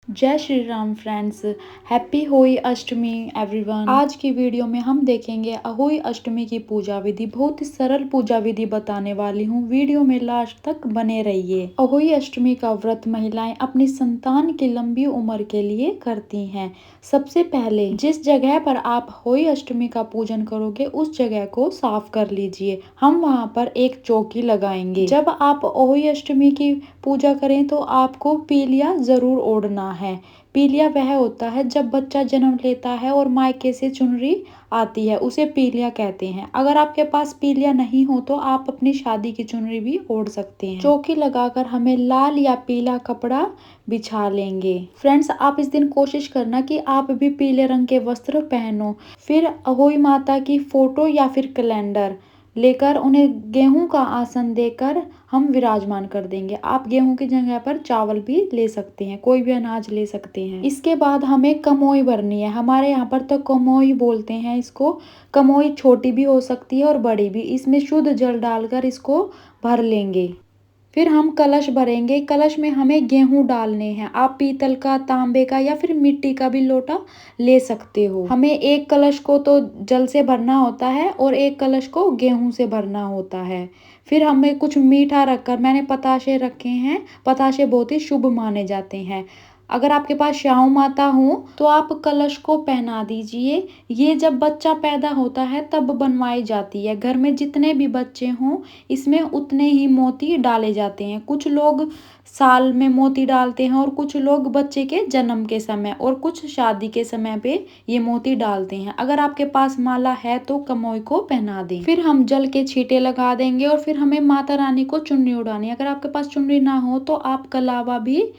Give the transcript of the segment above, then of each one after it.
जय Shri Ram friends. Happy होई अष्टमी everyone. आज की वीडियो में हम देखेंगे अहोई अष्टमी की पूजा विधि। बहुत ही सरल पूजा विधि बताने वाली हूँ, वीडियो में लास्ट तक बने रहिए। अहोई अष्टमी का व्रत महिलाएं अपनी संतान की लंबी उम्र के लिए करती हैं। सबसे पहले जिस जगह पर आप अहोई अष्टमी का पूजन करोगे उस जगह को साफ कर लीजिए। हम वहाँ पर एक चौकी लगाएंगे। जब आप अहोई अष्टमी की पूजा करें तो आपको पीलिया जरूर ओढ़ना है। पीलिया वह होता है जब बच्चा जन्म लेता है और मायके से चुनरी आती है, उसे पीलिया कहते हैं। अगर आपके पास पीलिया नहीं हो तो आप अपनी शादी की चुनरी भी ओढ़ सकते हैं। चौकी लगाकर हमें लाल या पीला कपड़ा बिछा लेंगे। फ्रेंड्स, आप इस दिन कोशिश करना कि आप भी पीले रंग के वस्त्र पहनो। फिर अहोई माता की फोटो या फिर कैलेंडर लेकर उन्हें गेहूं का आसन देकर हम विराजमान कर देंगे। आप गेहूं की जगह पर चावल भी ले सकते हैं, कोई भी अनाज ले सकते हैं। इसके बाद हमें कमोई भरनी है। हमारे यहाँ पर तो कमोई बोलते हैं इसको। कमोई छोटी भी हो सकती है और बड़ी भी। इसमें शुद्ध जल डालकर इसको भर लेंगे। फिर हम कलश भरेंगे। कलश में हमें गेहूं डालने हैं। आप पीतल का, तांबे का या फिर मिट्टी का भी लोटा ले सकते हो। हमें एक कलश को तो जल से भरना होता है और एक कलश को गेहूं से भरना होता है। फिर हमें कुछ मीठा रखकर, मैंने पताशे रखे हैं। पताशे बहुत ही शुभ माने जाते हैं। अगर आपके पास श्याम माता हो तो आप कलश को पहना दीजिए। ये जब बच्चा पैदा होता है तब बनवाई जाती है। घर में जितने भी बच्चे हों इसमें उतने ही मोती डाले जाते हैं। कुछ लोग साल में मोती डालते हैं और कुछ लोग बच्चे के जन्म के समय और कुछ शादी के समय पे ये मोती डालते हैं। अगर आपके पास माला है तो कमोई को पहना दें। फिर हम जल के छींटे लगा देंगे और फिर हमें माता रानी को चुन्नी उड़ानी है। अगर आपके पास चुन्नी ना हो तो आप कलावा भी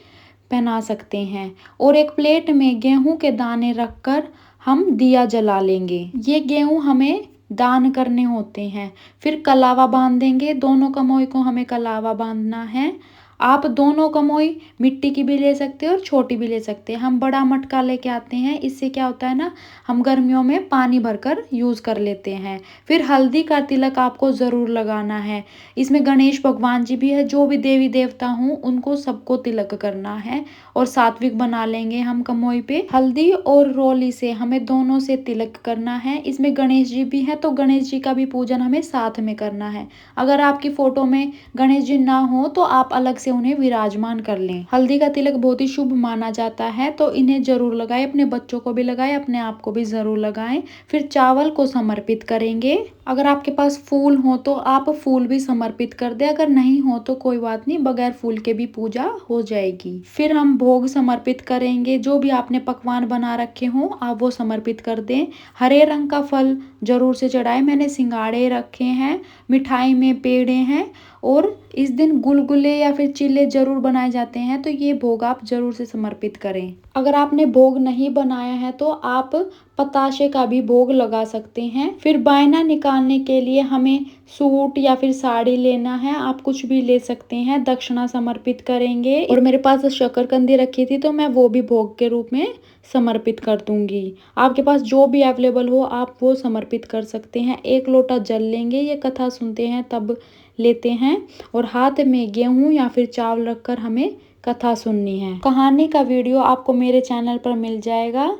पहना सकते हैं। और एक प्लेट में गेहूं के दाने रखकर हम दिया जला लेंगे। ये गेहूं हमें दान करने होते हैं। फिर कलावा बांध देंगे। दोनों कमोई को हमें कलावा बांधना है। आप दोनों कमोई मिट्टी की भी ले सकते हैं और छोटी भी ले सकते हैं। हम बड़ा मटका लेके आते हैं। इससे क्या होता है ना, हम गर्मियों में पानी भरकर यूज कर लेते हैं। फिर हल्दी का तिलक आपको जरूर लगाना है। इसमें गणेश भगवान जी भी है, जो भी देवी देवता हूँ उनको सबको तिलक करना है और सात्विक बना लेंगे हम कमोई पे। हल्दी और रोली से हमें दोनों से तिलक करना है। इसमें गणेश जी भी है तो गणेश जी का भी पूजन हमें साथ में करना है। अगर आपकी फोटो में गणेश जी ना हो तो आप अलग से उन्हें विराजमान कर लें। हल्दी का तिलक बहुत ही शुभ माना जाता है तो इन्हें जरूर लगाएं। अपने बच्चों को भी लगाएं, अपने आप को भी जरूर लगाएं। फिर चावल को समर्पित करेंगे। अगर आपके पास फूल हो तो आप फूल भी समर्पित कर दे। अगर नहीं हो तो कोई बात नहीं, बगैर फूल के भी पूजा हो जाएगी। फिर हम भोग समर्पित करेंगे। जो भी आपने पकवान बना रखे हो आप वो समर्पित कर दें। हरे रंग का फल जरूर से चढ़ाए। मैंने सिंगाड़े रखे हैं, मिठाई में पेड़े हैं और इस दिन गुलगुले या फिर चिल्ले जरूर बनाए जाते हैं, तो ये भोग आप जरूर से समर्पित करें। अगर आपने भोग नहीं बनाया है तो आप पताशे का भी भोग लगा सकते हैं। फिर बायना निकालने के लिए हमें सूट या फिर साड़ी लेना है। आप कुछ भी ले सकते हैं। दक्षिणा समर्पित करेंगे और मेरे पास शकरकंदी रखी थी तो मैं वो भी भोग के रूप में समर्पित कर दूंगी। आपके पास जो भी अवेलेबल हो आप वो समर्पित कर सकते हैं। एक लोटा जल लेंगे, ये कथा सुनते हैं तब लेते हैं। और हाथ में गेहूं या फिर चावल रखकर हमें कथा सुननी है। कहानी का वीडियो आपको मेरे चैनल पर मिल जाएगा,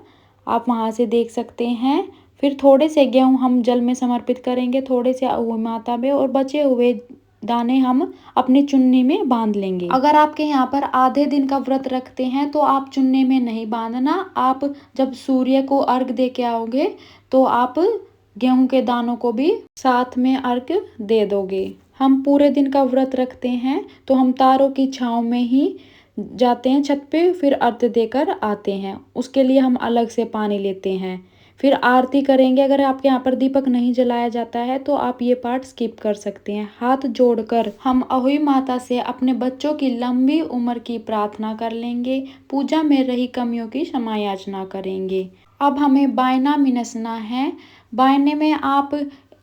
आप वहां से देख सकते हैं। फिर थोड़े से गेहूं हम जल में समर्पित करेंगे, थोड़े से अहोई माता में, और बचे हुए दाने हम अपनी चुन्नी में बांध लेंगे। अगर आपके यहाँ पर आधे दिन का व्रत रखते हैं तो आप चुन्नी में नहीं बांधना। आप जब सूर्य को अर्घ दे के आओगे तो आप गेहूं के दानों को भी साथ में अर्घ दे दोगे। हम पूरे दिन का व्रत रखते हैं तो हम तारों की छांव में ही जाते हैं छत पे, फिर अर्घ देकर आते हैं। उसके लिए हम अलग से पानी लेते हैं। फिर आरती करेंगे। अगर आपके यहाँ पर दीपक नहीं जलाया जाता है तो आप ये पार्ट स्किप कर सकते हैं। हाथ जोड़कर हम अहोई माता से अपने बच्चों की लंबी उम्र की प्रार्थना कर लेंगे। पूजा में रही कमियों की क्षमा याचना करेंगे। अब हमें बायना मिनसना है। बायने में आप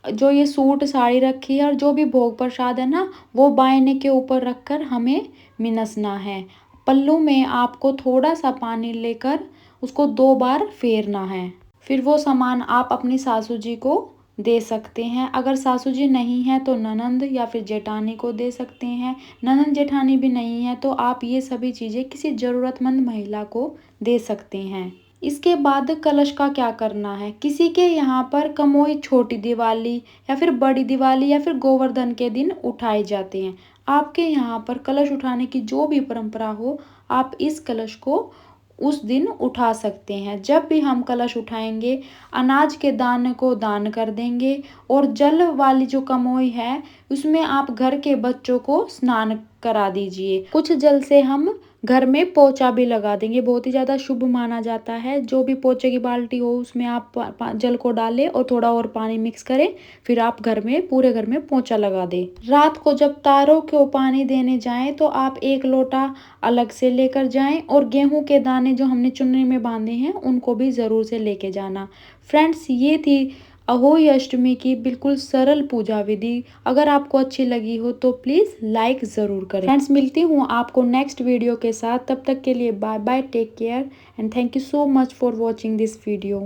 जो ये सूट साड़ी रखी है और जो भी भोग प्रसाद है ना, वो बायने के ऊपर रखकर हमें मिनसना है। पल्लू में आपको थोड़ा सा पानी लेकर उसको 2 बार फेरना है। फिर वो सामान आप अपनी सासू जी को दे सकते हैं। अगर सासू जी नहीं है तो ननंद या फिर जेठानी को दे सकते हैं। ननंद जेठानी भी नहीं है तो आप ये सभी चीज़ें किसी ज़रूरतमंद महिला को दे सकते हैं। इसके बाद कलश का क्या करना है। किसी के यहाँ पर कमोई छोटी दिवाली या फिर बड़ी दिवाली या फिर गोवर्धन के दिन उठाए जाते हैं। आपके यहाँ पर कलश उठाने की जो भी परंपरा हो, आप इस कलश को उस दिन उठा सकते हैं। जब भी हम कलश उठाएंगे, अनाज के दाने को दान कर देंगे और जल वाली जो कमोई है उसमें आप घर के बच्चों को स्नान करा दीजिए। कुछ जल से हम घर में पोछा भी लगा देंगे, बहुत ही ज़्यादा शुभ माना जाता है। जो भी पोछे की बाल्टी हो उसमें आप जल को डालें और थोड़ा और पानी मिक्स करें, फिर आप घर में पूरे घर में पोछा लगा दें। रात को जब तारों को पानी देने जाएं तो आप एक लोटा अलग से लेकर जाएं और गेहूं के दाने जो हमने चुन्नी में बांधे हैं उनको भी ज़रूर से लेके जाना। फ्रेंड्स, ये थी अहोई अष्टमी की बिल्कुल सरल पूजा विधि। अगर आपको अच्छी लगी हो तो प्लीज़ लाइक ज़रूर करें। फ्रेंड्स, मिलती हूँ आपको नेक्स्ट वीडियो के साथ। तब तक के लिए bye bye, take care and thank you so much for watching this video.